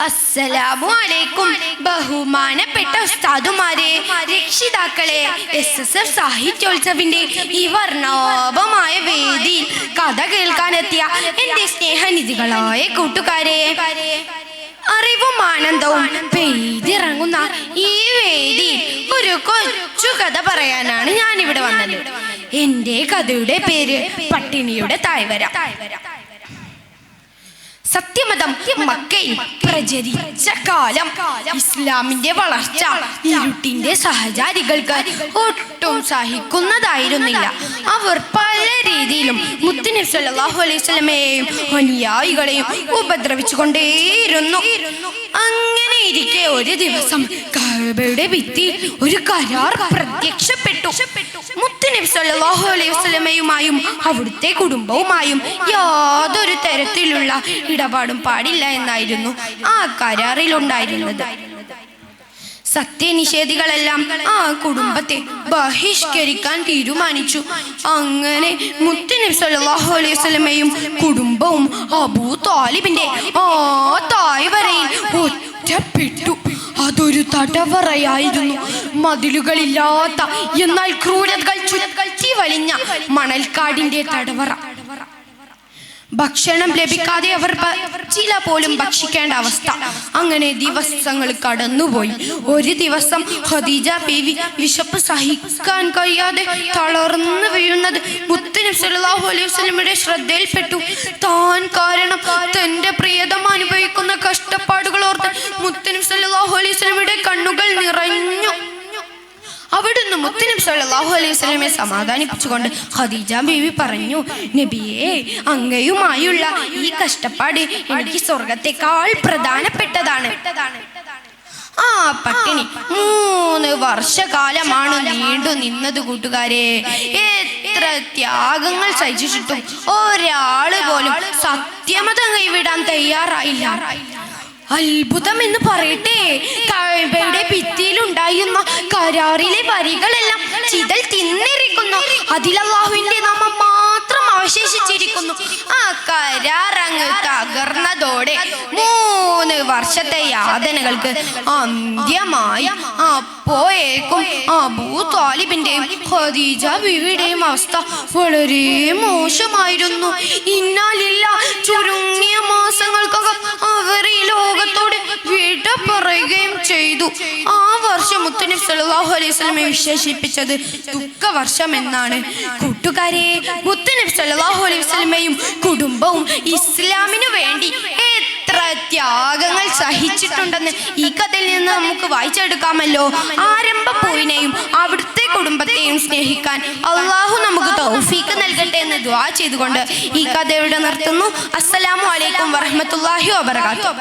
അസ്സലാമു അലൈക്കും. ബഹുമാനപ്പെട്ട ഉസ്താദുമാരെ, രക്ഷിതാക്കളെ, SSF സാഹിത്യോത്സവിന്റെ ഈ വർണ്ണാഭമായ വേദിയിൽ കഥ കേൾക്കാനെത്തിയ എന്റെ സ്നേഹനിധികളായ കൂട്ടുകാരെ, അറിവും ആനന്ദവും പെയ്തിറങ്ങുന്ന ഈ വേദിയിൽ ഒരു കൊച്ചു കഥ പറയാനാണ് ഞാനിവിടെ വന്നത്. എന്റെ കഥയുടെ പേര് പട്ടിണിയുടെ തായ്വര. സത്യമതം മക്കയിൽ പ്രചരിച്ച കാലം ഇസ്ലാമിന്റെ വളർച്ച ഇരുട്ടിന്റെ സഹചാരികൾക്ക് ഒട്ടും സഹിക്കുന്നതായിരുന്നില്ല. അവർ പല രീതിയിലും മുത്തുനബി സല്ലല്ലാഹു അലൈഹി വസല്ലമയെയും അനുയായികളെയും ഉപദ്രവിച്ചു കൊണ്ടേയിരുന്നു. അങ്ങനെ ഇരിക്കെ ഒരു ദിവസം കഅബയുടെ ഭിത്തിയിൽ ഒരു കരാർ പ്രത്യക്ഷപ്പെട്ടു. മുത്തുനബി സല്ലല്ലാഹു അലൈഹി വസല്ലമയുമായും അവിടുത്തെ കുടുംബവുമായും യാതൊരു തരത്തിലുള്ള ഇടപാടും പാടില്ല എന്നായിരുന്നു ആ കരാറിൽ ഉണ്ടായിരുന്നത്. സത്യനിഷേധികളെല്ലാം ആ കുടുംബത്തെ ബഹിഷ്കരിക്കാൻ തീരുമാനിച്ചു. അങ്ങനെ മുത്തുനബി സല്ലല്ലാഹു അലൈഹി വസല്ലമയും കുടുംബവും അബൂ ത്വാലിബിന്റെ ആ തായ്വരയിൽ ഒറ്റപ്പെട്ടു. അതൊരു തടവറയായിരുന്നു. മതിലുകളില്ലാത്ത എന്നാൽ ക്രൂരതകൾ ചുറ്റി വലിഞ്ഞ മണൽക്കാടിന്റെ തടവറ. ഭക്ഷണം ലഭിക്കാതെ അവർ ചില പോലും ഭക്ഷിക്കേണ്ട അവസ്ഥ. അങ്ങനെ ദിവസങ്ങൾ കടന്നുപോയി. ഒരു ദിവസം ഖദീജ ബീവി വിശപ്പ് സഹിക്കാൻ കഴിയാതെ തളർന്നു വീഴുന്നത് മുത്തുനബി സല്ലല്ലാഹു അലൈഹി വസല്ലമയുടെ ശ്രദ്ധയിൽപ്പെട്ടു. താൻ കാരണം തന്റെ പ്രിയതം അനുഭവിക്കുന്ന കഷ്ടപ്പാടുകൾ ഓർത്ത് മുത്തുനബി സല്ലല്ലാഹു അലൈഹി വസല്ലമയുടെ കണ്ണുകൾ നിറഞ്ഞു. അവിടുന്ന് മുത്തുനബി സല്ലല്ലാഹു അലൈഹി വസല്ലമയെ സമാധാനിപ്പിച്ചുകൊണ്ട് ഖദീജ ബീവി പറഞ്ഞു, നബിയേ, അങ്ങയുമായുള്ള ഈ കഷ്ടപ്പാട് എനിക്ക് സ്വർഗത്തെക്കാൾ പ്രധാനപ്പെട്ടതാണ്. ആ പട്ടിണി 3 വർഷക്കാലമാണ് നീണ്ടു നിന്നത് കൂട്ടുകാരെ. എത്ര ത്യാഗങ്ങൾ സഹിച്ചിട്ടും ഒരാള് പോലും സത്യമതം കൈവിടാൻ തയ്യാറായില്ല. അത്ഭുതം എന്ന് പറയട്ടെ, കഅബയുടെ ഭിത്തിയിലുണ്ടായിരുന്ന കരാറിലെ വരികളെല്ലാം ചിതൽ തിന്നിരിക്കുന്നു. അതിൽ അല്ലാഹുവിന്റെ നാമം മാത്രം അവശേഷിച്ചിരിക്കുന്നു. ആ കരാർ അങ്ങ് തകർന്നതോടെ 3 വർഷത്തെ യാതനകൾക്ക് അന്ത്യമായി. അപ്പോഴേക്കും അബൂ ത്വാലിബിന്റെയും ഖദീജ ബീവിയുടെയും അവസ്ഥ വളരെ മോശമായിരുന്നു. ഇന്നാലില്ല, ചുരുങ്ങിയ മാസങ്ങൾക്കകം അവർ ഈ ലോകത്തോട് വിട പറയുകയും ചെയ്തു. ആ വർഷം മുത്തുനബി സല്ലല്ലാഹു അലൈഹി വസല്ലമയെ വിശേഷിപ്പിച്ചത് ദുഃഖവർഷം എന്നാണ്. കൂട്ടുകാരെ, മുത്തുനബി സല്ലല്ലാഹു അലൈഹി വസല്ലമയും കുടുംബവും ഇസ്ലാമിനു വേണ്ടി എത്ര ത്യാഗങ്ങൾ സഹിച്ചിട്ടുണ്ടെന്ന് ഈ കഥയിൽ നിന്ന് നമുക്ക് വായിച്ചെടുക്കാമല്ലോ. ആരംഭപ്പൂവിനെയും അവിടുത്തെ കുടുംബത്തെയും സ്നേഹിക്കാൻ അള്ളാഹു നമുക്ക് തൗഫീക്ക് നൽകട്ടെ എന്ന് ദുആ ചെയ്തുകൊണ്ട് ഈ കഥ ഇവിടെ നിർത്തുന്നു. അസ്സലാമു അലൈക്കും വറഹ്മത്തുള്ളാഹി വബറകാതുഹു.